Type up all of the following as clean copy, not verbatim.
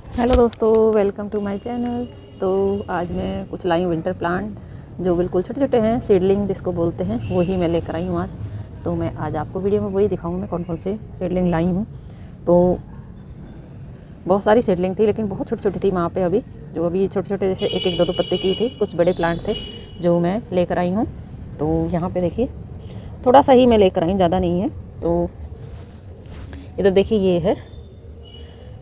Hello दोस्तों, welcome to my channel. तो आज मैं कुछ लाई हूँ विंटर प्लांट जो बिल्कुल छोटे छोटे हैं, सीडलिंग जिसको बोलते हैं, वही मैं लेकर आई हूँ आज। तो मैं आज आपको वीडियो में वही दिखाऊंगा मैं कौन कौन से सीडलिंग लाई हूँ। तो बहुत सारी सीडलिंग थी लेकिन बहुत छोटी छोटी थी वहाँ पे अभी, जो अभी छोटे छोटे जैसे एक एक दो दो पत्ते की थी। कुछ बड़े प्लांट थे जो मैं लेकर आई हूँ। तो यहाँ पर देखिए थोड़ा सा ही मैं लेकर आई, ज़्यादा नहीं है। तो इधर देखिए ये है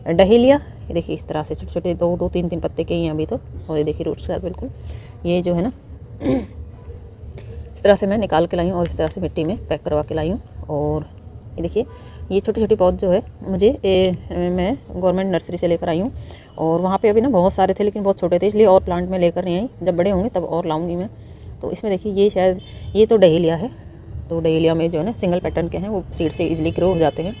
डहेलिया। ये देखिए इस तरह से छोटे छोटे दो दो तीन तीन पत्ते के ही हैं अभी तो। और ये देखिए रूट्स के साथ बिल्कुल ये जो है ना इस तरह से मैं निकाल के लाई हूँ और इस तरह से मिट्टी में पैक करवा के लाई हूँ। और ये देखिए ये छोटी छोटी पौध जो है मुझे मैं गवर्नमेंट नर्सरी से लेकर आई हूँ। और वहाँ पे अभी ना बहुत सारे थे लेकिन बहुत छोटे थे, इसलिए और प्लांट में लेकर नहीं आई। जब बड़े होंगे तब और लाऊंगी मैं। तो इसमें देखिए ये शायद ये तो डहेलिया है। तो डहेलिया में जो है ना सिंगल पैटर्न के हैं, वो सीड से ईजिली ग्रो हो जाते हैं।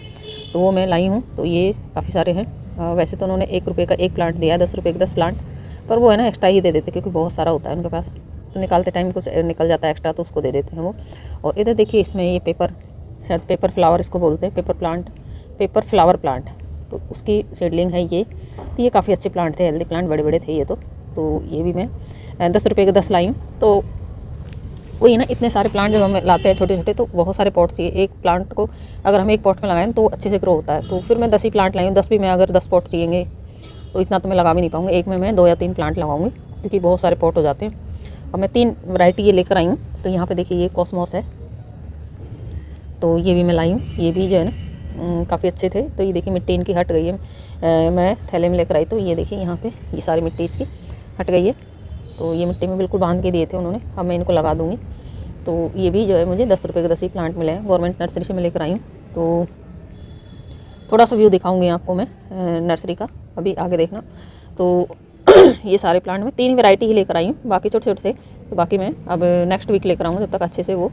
तो वो मैं लाई हूँ। तो ये काफ़ी सारे हैं। वैसे तो उन्होंने 1 रुपये का एक प्लांट दिया है, 10 रुपये के 10 प्लांट, पर वो है ना एक्स्ट्रा ही दे देते क्योंकि बहुत सारा होता है उनके पास। तो निकालते टाइम कुछ निकल जाता है एक्स्ट्रा, तो उसको दे देते हैं वो। और इधर देखिए इसमें ये पेपर, शायद पेपर फ्लावर इसको बोलते हैं, पेपर फ्लावर प्लांट। तो उसकी सीडलिंग है ये। तो ये काफ़ी अच्छे प्लांट थे, हेल्दी प्लांट, बड़े बड़े थे ये तो ये भी मैं 10 रुपये के 10 लाई हूँ। तो वही ना, इतने सारे प्लांट जब हम लाते हैं छोटे छोटे तो बहुत सारे पॉट चाहिए। एक प्लांट को अगर हम एक पॉट में लगाएं तो अच्छे से ग्रो होता है। तो फिर मैं 10 ही प्लांट लाई हूँ। 10 भी मैं अगर 10 पॉट चाहिएंगे तो इतना तो मैं लगा भी नहीं पाऊँगी। एक में मैं 2 या 3 प्लांट लगाऊंगी क्योंकि बहुत सारे पॉट हो जाते हैं। और मैं 3 वैरायटी ये लेकर आई हूँ। तो यहाँ पर देखिए ये कॉस्मोस है, तो ये भी मैं लाई हूँ। ये भी जो है ना काफ़ी अच्छे थे। तो ये देखिए मिट्टी इनकी हट गई है, मैं थैले में लेकर आई। तो ये देखिए यहाँ पे ये सारी मिट्टी इसकी हट गई है। तो ये मिट्टी में बिल्कुल बांध के दिए थे उन्होंने, अब मैं इनको लगा दूँगी। तो ये भी जो है मुझे 10 रुपये के 10 ही प्लांट मिले हैं, गवर्नमेंट नर्सरी से मैं लेकर आई हूँ। तो थोड़ा सा व्यू दिखाऊंगी आपको मैं नर्सरी का, अभी आगे देखना। तो ये सारे प्लांट में 3 वैरायटी ही लेकर आई हूँ, बाकी छोटे छोटे थे। तो बाकी मैं अब नेक्स्ट वीक लेकर आऊँगा, जब तक अच्छे से वो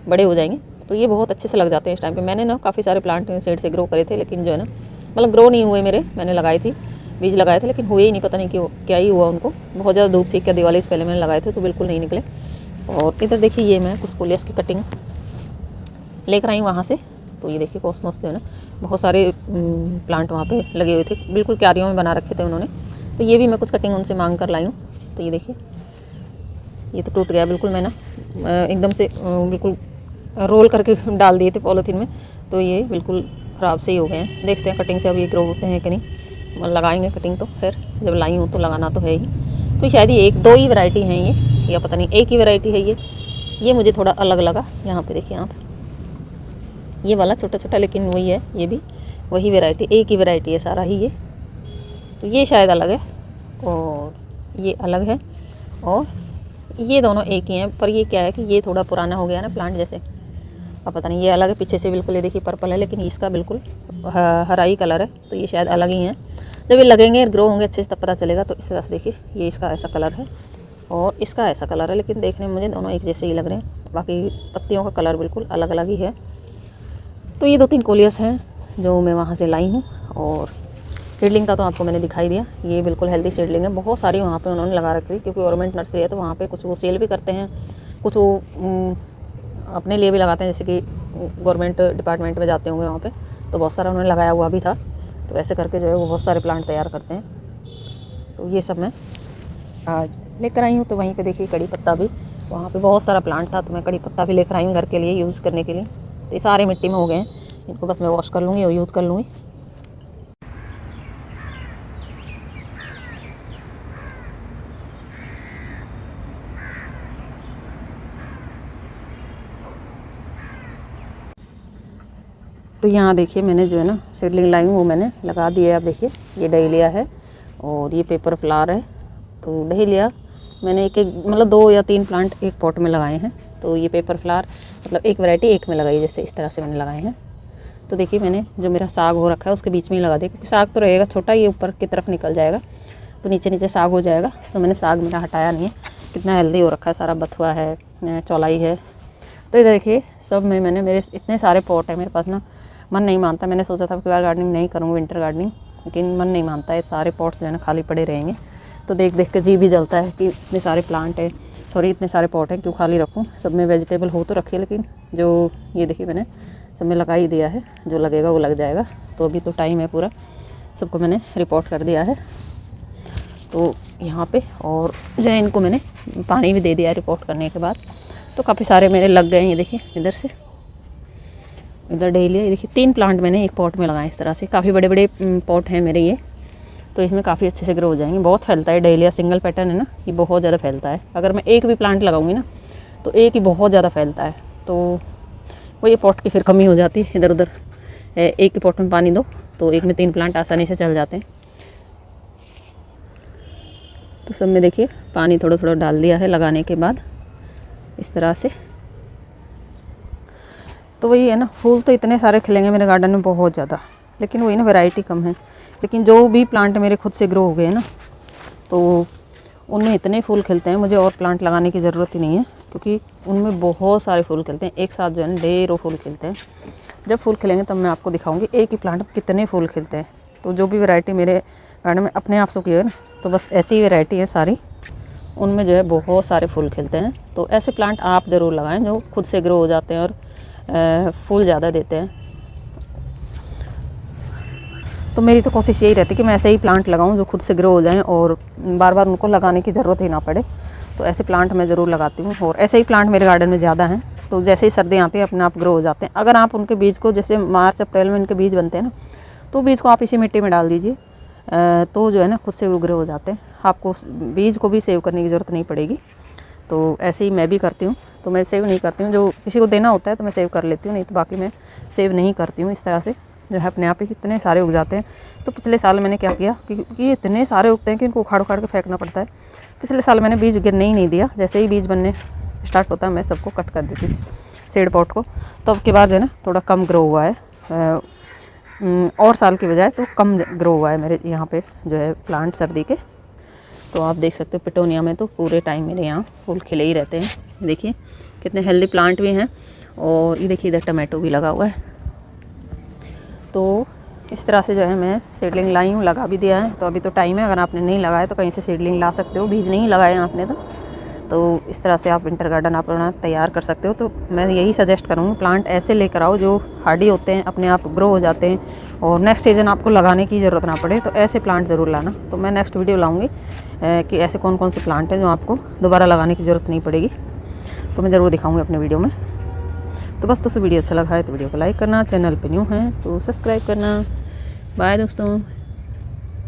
बड़े हो जाएंगे। तो ये बहुत अच्छे से लग जाते हैं इस टाइम पे। मैंने ना काफ़ी सारे प्लांट सीड से ग्रो करे थे, लेकिन जो है ना मतलब ग्रो नहीं हुए मेरे। मैंने लगाई थी, बीज लगाए थे, लेकिन हुए ही नहीं, पता नहीं क्यों, क्या ही हुआ उनको। बहुत ज़्यादा धूप थी क्या, दिवाली से पहले मैंने लगाए थे तो बिल्कुल नहीं निकले। और इधर देखिए ये मैं कुछ कोलियस की कटिंग लेकर आई वहाँ से। तो ये देखिए कॉस्मोस जो है ना, बहुत सारे प्लांट वहाँ पे लगे हुए थे, बिल्कुल क्यारियों में बना रखे थे उन्होंने। तो ये भी मैं कुछ कटिंग उनसे मांग कर लाई हूँ। तो ये देखिए ये तो टूट गया बिल्कुल, मैं ना एकदम से बिल्कुल रोल करके डाल दिए थे पॉलीथीन में। तो ये बिल्कुल ख़राब से ही हो गए हैं। देखते हैं कटिंग से अब ये ग्रो होते हैं कि नहीं। लगाएंगे कटिंग तो खैर, जब लाई हूँ तो लगाना तो है ही। तो शायद ये 1-2 ही वैरायटी हैं ये, या पता नहीं एक ही वैरायटी है ये मुझे थोड़ा अलग लगा। यहाँ पे देखिए आप, ये वाला छोटा छोटा, लेकिन वही है, ये भी वही वैरायटी, एक ही वैरायटी है सारा ही ये। तो ये शायद अलग है और ये अलग है, और ये दोनों एक ही हैं। पर ये क्या है कि ये थोड़ा पुराना हो गया ना प्लांट जैसे, अब पता नहीं, ये अलग है पीछे से बिल्कुल। ये देखिए पर्पल है, लेकिन इसका बिल्कुल हरा ही कलर है। तो ये शायद अलग ही हैं। जब ये लगेंगे ग्रो होंगे अच्छे से तब पता चलेगा। तो इस तरह से देखिए ये इसका ऐसा कलर है और इसका ऐसा कलर है, लेकिन देखने में मुझे दोनों एक जैसे ही लग रहे हैं। बाकी पत्तियों का कलर बिल्कुल अलग अलग ही है। तो ये 2-3 कोलियस हैं जो मैं वहाँ से लाई हूँ। और सीडलिंग का तो आपको मैंने दिखाई दिया, ये बिल्कुल हेल्दी सीडलिंग है। बहुत सारी वहाँ पे उन्होंने लगा रखी थी क्योंकि गवर्नमेंट नर्सरी है। तो वहाँ पे कुछ वो सेल भी करते हैं, कुछ वो अपने लिए भी लगाते हैं, जैसे कि गवर्नमेंट डिपार्टमेंट में जाते होंगे वहाँ पे। तो बहुत सारा उन्होंने लगाया हुआ भी था। तो ऐसे करके जो है वो बहुत सारे प्लांट तैयार करते हैं। तो ये सब मैं आज लेकर आई हूँ। तो वहीं पे देखिए कड़ी पत्ता भी, वहाँ पे बहुत सारा प्लांट था, तो मैं कड़ी पत्ता भी लेकर आई हूँ घर के लिए यूज़ करने के लिए। तो ये सारे मिट्टी में हो गए हैं, इनको बस मैं वॉश कर लूँगी और यूज़ कर लूँगी। तो यहाँ देखिए मैंने जो है ना सीडलिंग लाई हूँ वो मैंने लगा दिया है। आप देखिए ये डहेलिया है और ये पेपर फ्लावर है। तो डहेलिया मैंने एक मतलब 2 या 3 प्लांट एक पॉट में लगाए हैं। तो ये पेपर फ्लावर मतलब एक वैरायटी एक में लगाई, जैसे इस तरह से मैंने लगाए हैं। तो देखिए मैंने जो मेरा साग हो रखा है उसके बीच में ही लगा दिया, क्योंकि साग तो रहेगा छोटा, ये ऊपर की तरफ निकल जाएगा तो नीचे नीचे साग हो जाएगा। तो मैंने साग मेरा हटाया नहीं है। कितना हेल्दी हो रखा है, सारा बथुआ है, चौलाई है। तो इधर देखिए सब में मैंने, मेरे इतने सारे पॉट है मेरे पास ना, मन नहीं मानता। मैंने सोचा था कि बार गार्डनिंग नहीं करूँगी, विंटर गार्डनिंग, लेकिन मन नहीं मानता है। सारे पॉट्स जो है ना खाली पड़े रहेंगे। तो देख देख के जी भी जलता है कि इतने सारे प्लांट है, सॉरी इतने सारे पॉट हैं, क्यों खाली रखूँ। सब में वेजिटेबल हो तो रखे, लेकिन जो ये देखिए मैंने सब में लगा ही दिया है, जो लगेगा वो लग जाएगा। तो अभी तो टाइम है पूरा, सबको मैंने रिपोर्ट कर दिया है। तो यहाँ पे और जो है इनको मैंने पानी भी दे दिया रिपोर्ट करने के बाद। तो काफ़ी सारे मेरे लग गए हैं, ये देखिए इधर से इधर डेलिया, ये देखिए 3 प्लांट मैंने एक पॉट में लगाए इस तरह से। काफ़ी बड़े बड़े पॉट हैं मेरे ये, तो इसमें काफ़ी अच्छे से ग्रो हो जाएंगे। बहुत फैलता है डेलिया, सिंगल पैटर्न है ना, ये बहुत ज़्यादा फैलता है। अगर मैं एक भी प्लांट लगाऊंगी ना तो एक ही बहुत ज़्यादा फैलता है। तो वो ये पॉट की फिर कमी हो जाती है, इधर उधर एक ही पॉट में पानी दो तो एक में 3 प्लांट आसानी से चल जाते हैं। तो सब में देखिए पानी थोड़ा थोड़ा डाल दिया है लगाने के बाद इस तरह से। तो वही है ना, फूल तो इतने सारे खिलेंगे मेरे गार्डन में बहुत ज़्यादा, लेकिन वही ना वैरायटी कम है। लेकिन जो भी प्लांट मेरे खुद से ग्रो हो गए ना तो उनमें इतने फूल खिलते हैं, मुझे और प्लांट लगाने की ज़रूरत ही नहीं है, क्योंकि उनमें बहुत सारे फूल खिलते हैं एक साथ, जो है ना ढेरों फूल खिलते हैं। जब फूल खिलेंगे तब मैं आपको दिखाऊंगी एक ही प्लांट में कितने फूल खिलते हैं। तो जो भी वैरायटी मेरे गार्डन में अपने आप से की है ना, तो बस ऐसी ही वैरायटी है सारी, उनमें जो है बहुत सारे फूल खिलते हैं। तो ऐसे प्लांट आप ज़रूर लगाएं जो खुद से ग्रो हो जाते हैं और फूल ज़्यादा देते हैं। तो मेरी तो कोशिश यही रहती है कि मैं ऐसे ही प्लांट लगाऊं जो खुद से ग्रो हो जाएं और बार बार उनको लगाने की ज़रूरत ही ना पड़े। तो ऐसे प्लांट मैं ज़रूर लगाती हूँ, और ऐसे ही प्लांट मेरे गार्डन में ज़्यादा हैं। तो जैसे ही सर्दी आती है अपने आप ग्रो हो जाते हैं। अगर आप उनके बीज को, जैसे मार्च अप्रैल में इनके बीज बनते हैं ना, तो बीज को आप इसी मिट्टी में डाल दीजिए, तो जो है ना खुद से वो ग्रो हो जाते हैं। आपको बीज को भी सेव करने की ज़रूरत नहीं पड़ेगी। तो ऐसे ही मैं भी करती हूँ। तो मैं सेव नहीं करती हूँ, जो किसी को देना होता है तो मैं सेव कर लेती हूँ, नहीं तो बाकी मैं सेव नहीं करती हूँ। इस तरह से जो है अपने आप ही कितने सारे उग जाते हैं। तो पिछले साल मैंने क्या किया, क्योंकि इतने सारे उगते हैं कि इनको उखाड़ उखाड़ के फेंकना पड़ता है। पिछले साल मैंने बीज गिरने ही नहीं दिया, जैसे ही बीज बनने स्टार्ट होता है मैं सबको कट कर देती थी सीड पॉट को। तो अब के बाद जो है ना थोड़ा कम ग्रो हुआ है, और साल की बजाय तो कम ग्रो हुआ है मेरे यहाँ पे जो है प्लांट सर्दी के। तो आप देख सकते हो पिटोनिया में तो पूरे टाइम मेरे यहाँ फूल खिले ही रहते हैं। देखिए कितने हेल्दी प्लांट भी हैं, और ये देखिए इधर टमाटो भी लगा हुआ है। तो इस तरह से जो है मैं सीडलिंग लाई हूँ, लगा भी दिया है। तो अभी तो टाइम है, अगर आपने नहीं लगाया तो कहीं से सीडलिंग ला सकते हो, बीज नहीं लगाए आपने तो इस तरह से आप विंटर गार्डन अपना तैयार कर सकते हो। तो मैं यही सजेस्ट करूँगी प्लांट ऐसे लेकर आओ जो हार्डी होते हैं, अपने आप ग्रो हो जाते हैं, और नेक्स्ट सीजन आपको लगाने की ज़रूरत ना पड़े। तो ऐसे प्लांट ज़रूर लाना। तो मैं नेक्स्ट वीडियो लाऊँगी कि ऐसे कौन कौन से प्लांट हैं जो आपको दोबारा लगाने की ज़रूरत नहीं पड़ेगी, तो मैं ज़रूर दिखाऊँगी अपने वीडियो में। तो बस दोस्तों वीडियो अच्छा लगा है तो वीडियो को लाइक करना, चैनल पे न्यू है तो सब्सक्राइब करना। बाय दोस्तों।